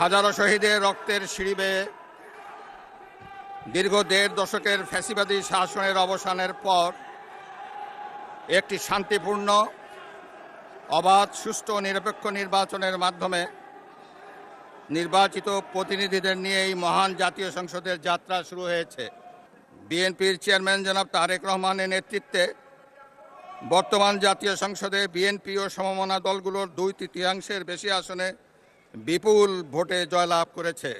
হাজারো শহীদের রক্তের সিঁড়ি বেয়ে দীর্ঘ ১.৫ দশকের ফ্যাসিবাদী শাসনের অবসানের পর একটি শান্তিপূর্ণ, অবাধ, সুষ্ঠু ও নিরপেক্ষ নির্বাচনের মাধ্যমে নির্বাচিত প্রতিনিধিদের নিয়ে এই মহান জাতীয় সংসদের যাত্রা শুরু হয়েছে। বিএনপির চেয়ারম্যান জনাব তারেক রহমানের নেতৃত্বে বর্তমান জাতীয় সংসদে বিএনপি ও সমমনা দলগুলোর ২/৩ বেশি আসনে বিপুল ভোটে জয়লাভ করেছে।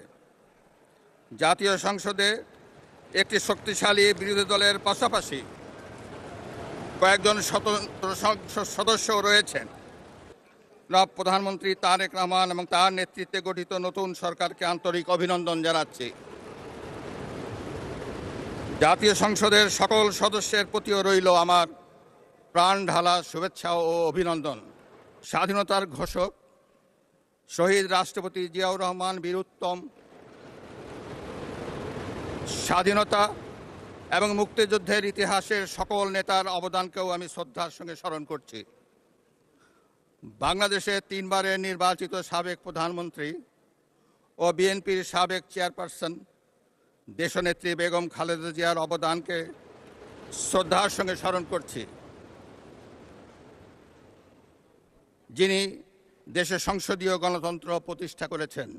জাতীয় সংসদে একটি শক্তিশালী বিরোধী দলের পাশাপাশি কয়েকজন স্বতন্ত্র সদস্য রয়েছেন। প্রধানমন্ত্রী তারেক রহমান এবং তার নেতৃত্বে গঠিত নতুন সরকারকে আন্তরিক অভিনন্দন জানাচ্ছি। জাতীয় সংসদের সকল সদস্যের প্রতিও রইল আমার প্রাণ ঢালা শুভেচ্ছা ও অভিনন্দন। স্বাধীনতার ঘোষক শহীদ রাষ্ট্রপতি জিয়াউর রহমান বীরুত্তম, স্বাধীনতা এবং মুক্তিযুদ্ধের ইতিহাসের সকল নেতার অবদানকেও আমি শ্রদ্ধার সঙ্গে স্মরণ করছি। বাংলাদেশের ৩ বারের নির্বাচিত সাবেক প্রধানমন্ত্রী ও বিএনপির সাবেক চেয়ারপারসন দেশনেত্রী বেগম খালেদা জিয়ার অবদানকে শ্রদ্ধার সঙ্গে স্মরণ করছি, যিনি দেশে সংসদীয় গণতন্ত্র প্রতিষ্ঠা করেছেন।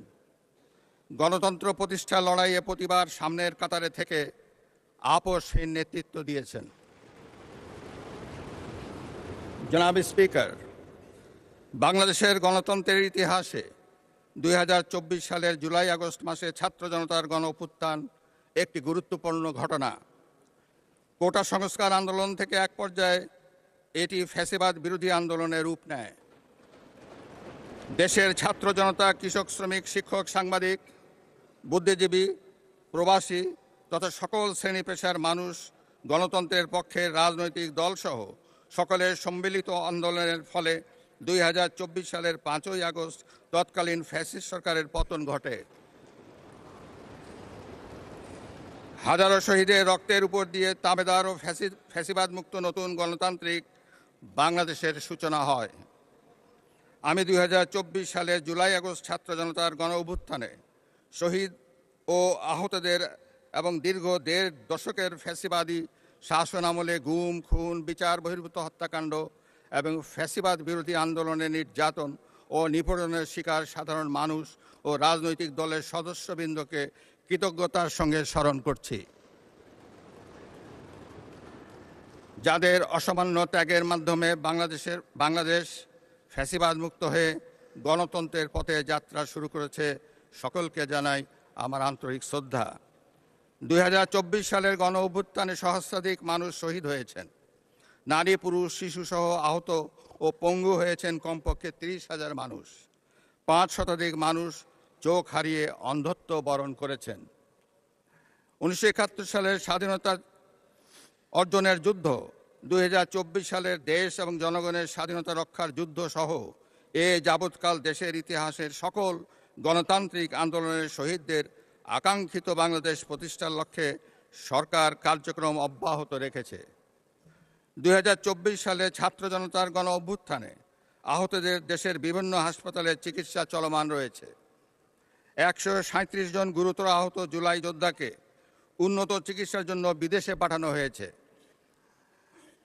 গণতন্ত্র প্রতিষ্ঠার লড়াইয়ে প্রতিবার সামনের কাতারে থেকে আপোষহীন নেতৃত্ব দিয়েছেন। জনাব স্পিকার, বাংলাদেশের গণতন্ত্রের ইতিহাসে ২০২৪ সালের জুলাই আগস্ট মাসে ছাত্র জনতার গণ অভ্যুত্থান একটি গুরুত্বপূর্ণ ঘটনা। কোটা সংস্কার আন্দোলন থেকে এক পর্যায়ে এটি ফ্যাসিবাদ বিরোধী আন্দোলনের রূপ নেয়। দেশের ছাত্র জনতা, কৃষক, শ্রমিক, শিক্ষক, সাংবাদিক, বুদ্ধিজীবী, প্রবাসী তথা সকল শ্রেণী পেশার মানুষ গণতন্ত্রের পক্ষের রাজনৈতিক দলসহ সকলের সম্মিলিত আন্দোলনের ফলে ২০২৪ সালের ৫ই আগস্ট তৎকালীন ফ্যাসিস্ট সরকারের পতন ঘটে। হাজারো শহীদের রক্তের উপর দিয়ে তাবেদার ও ফ্যাসিবাদ মুক্ত নতুন গণতান্ত্রিক বাংলাদেশের সূচনা হয়। আমি ২০২৪ সালের জুলাই আগস্ট ছাত্র জনতার গণ অভ্যুত্থানে শহীদ ও আহতদের এবং দীর্ঘ ১.৫ দশকের ফ্যাসিবাদী শাসন আমলে গুম, খুন, বিচার বহির্ভূত হত্যাকাণ্ড এবং ফ্যাসিবাদ বিরোধী আন্দোলনে নির্যাতন ও নিপীড়নের শিকার সাধারণ মানুষ ও রাজনৈতিক দলের সদস্যবৃন্দকে কৃতজ্ঞতার সঙ্গে স্মরণ করছি, যাদের অসামান্য ত্যাগের মাধ্যমে বাংলাদেশ ফ্যাসিবাদ মুক্ত হয়ে গণতন্ত্রের পথে যাত্রা শুরু করেছে। সকলকে জানাই আমার আন্তরিক শ্রদ্ধা। ২০২৪ সালের গণ অভ্যুত্থানে সহস্রাধিক মানুষ শহীদ হয়েছেন। নারী, পুরুষ, শিশুসহ আহত ও পঙ্গু হয়েছেন কমপক্ষে ৩০,০০০ মানুষ। ৫ শতাধিক মানুষ চোখ হারিয়ে অন্ধত্ব বরণ করেছেন। ১৯৭১ সালের স্বাধীনতা অর্জনের যুদ্ধ, ২০২৪ সালের দেশ এবং জনগণের স্বাধীনতা রক্ষার যুদ্ধ সহ যাবৎকাল দেশের ইতিহাসের সকল গণতান্ত্রিক আন্দোলনের শহীদদের আকাঙ্ক্ষিত বাংলাদেশ প্রতিষ্ঠার লক্ষ্যে সরকার কার্যক্রম অব্যাহত রেখেছে। ২০২৪ সালে ছাত্র জনতার গণ অভ্যুত্থানে আহতদের দেশের বিভিন্ন হাসপাতালে চিকিৎসা চলমান রয়েছে। ১৩৭ জন গুরুতর আহত জুলাই যোদ্ধাকে উন্নত চিকিৎসার জন্য বিদেশে পাঠানো হয়েছে।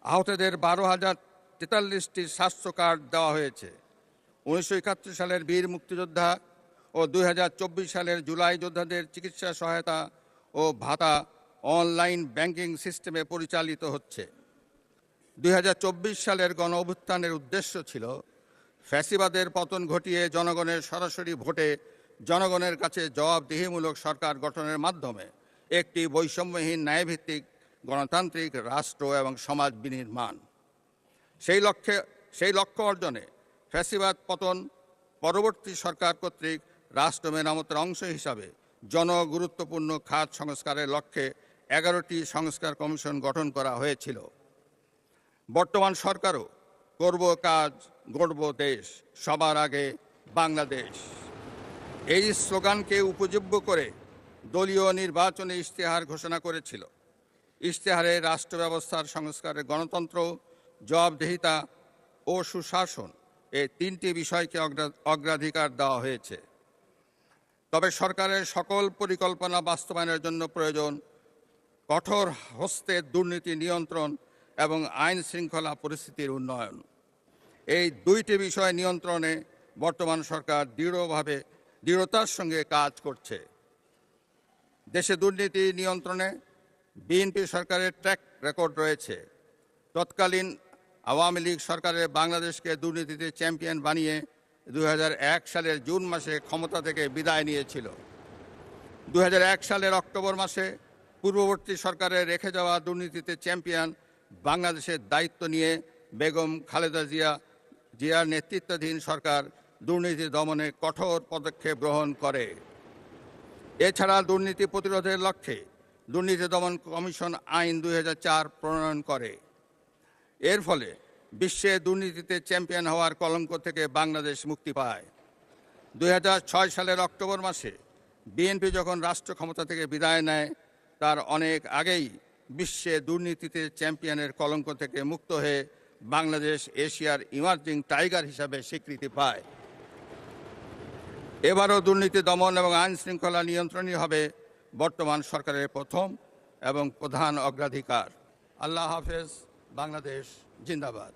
আহতদের ১২,০৪৩টি স্বাস্থ্য কার্ড দেওয়া হয়েছে। ১৯৭১ সালের বীর মুক্তিযোদ্ধা ও ২০২৪ সালের জুলাই যোদ্ধাদের চিকিৎসা সহায়তা ও ভাতা অনলাইন ব্যাংকিং সিস্টেমে পরিচালিত হচ্ছে। ২০২৪ সালের গণ অভ্যুত্থানের উদ্দেশ্য ছিল ফ্যাসিবাদের পতন ঘটিয়ে জনগণের সরাসরি ভোটে জনগণের কাছে জবাবদিহিমূলক সরকার গঠনের মাধ্যমে একটি বৈষম্যহীন ন্যায়ভিত্তিক গণতান্ত্রিক রাষ্ট্র এবং সমাজ বিনির্মাণ। সেই লক্ষ্য অর্জনে ফ্যাসিবাদ পতন পরবর্তী সরকার কর্তৃক রাষ্ট্র মেরামতের অংশ হিসাবে জনগুরুত্বপূর্ণ খাত সংস্কারের লক্ষ্যে ১১টি সংস্কার কমিশন গঠন করা হয়েছিল। বর্তমান সরকারও করব কাজ, গড়ব দেশ, সবার আগে বাংলাদেশ, এই স্লোগানকে উপজীব্য করে দলীয় নির্বাচনী ইশতেহার ঘোষণা করেছিল। ইশতেহারে রাষ্ট্র ব্যবস্থার সংস্কারের গণতন্ত্র, জবাবদিহিতা ও সুশাসন এই ৩টি বিষয়কে অগ্রাধিকার দেওয়া হয়েছে। তবে সরকারের সকল পরিকল্পনা বাস্তবায়নের জন্য প্রয়োজন কঠোর হস্তে দুর্নীতি নিয়ন্ত্রণ এবং আইন শৃঙ্খলা পরিস্থিতির উন্নয়ন। এই দুইটি বিষয় নিয়ন্ত্রণে বর্তমান সরকার দৃঢ়তার সঙ্গে কাজ করছে। দেশে দুর্নীতি নিয়ন্ত্রণে বিএনপি সরকারের ট্র্যাক রেকর্ড রয়েছে। তৎকালীন আওয়ামী লীগ সরকারের বাংলাদেশকে দুর্নীতিতে চ্যাম্পিয়ন বানিয়ে 2001 সালের জুন মাসে ক্ষমতা থেকে বিদায় নিয়েছিল। 2001 সালের অক্টোবর মাসে পূর্ববর্তী সরকারের রেখে যাওয়া দুর্নীতিতে চ্যাম্পিয়ন বাংলাদেশের দায়িত্ব নিয়ে বেগম খালেদা জিয়ার নেতৃত্বাধীন সরকার দুর্নীতি দমনে কঠোর পদক্ষেপ গ্রহণ করে। এছাড়া দুর্নীতি প্রতিরোধের লক্ষ্যে দুর্নীতি দমন কমিশন আইন 2004 প্রণয়ন করে। এর ফলে বিশ্বে দুর্নীতিতে চ্যাম্পিয়ন হওয়ার কলঙ্ক থেকে বাংলাদেশ মুক্তি পায়। 2006 সালের অক্টোবর মাসে বিএনপি যখন রাষ্ট্র ক্ষমতা থেকে বিদায় নেয়, তার অনেক আগেই বিশ্বে দুর্নীতিতে চ্যাম্পিয়নের কলঙ্ক থেকে মুক্ত হয়ে বাংলাদেশ এশিয়ার ইমার্জিং টাইগার হিসাবে স্বীকৃতি পায়। এবারও দুর্নীতি দমন এবং আইন শৃঙ্খলা নিয়ন্ত্রণই হবে বর্তমান সরকারের প্রথম এবং প্রধান অগ্রাধিকার। আল্লাহ হাফেজ। বাংলাদেশ জিন্দাবাদ।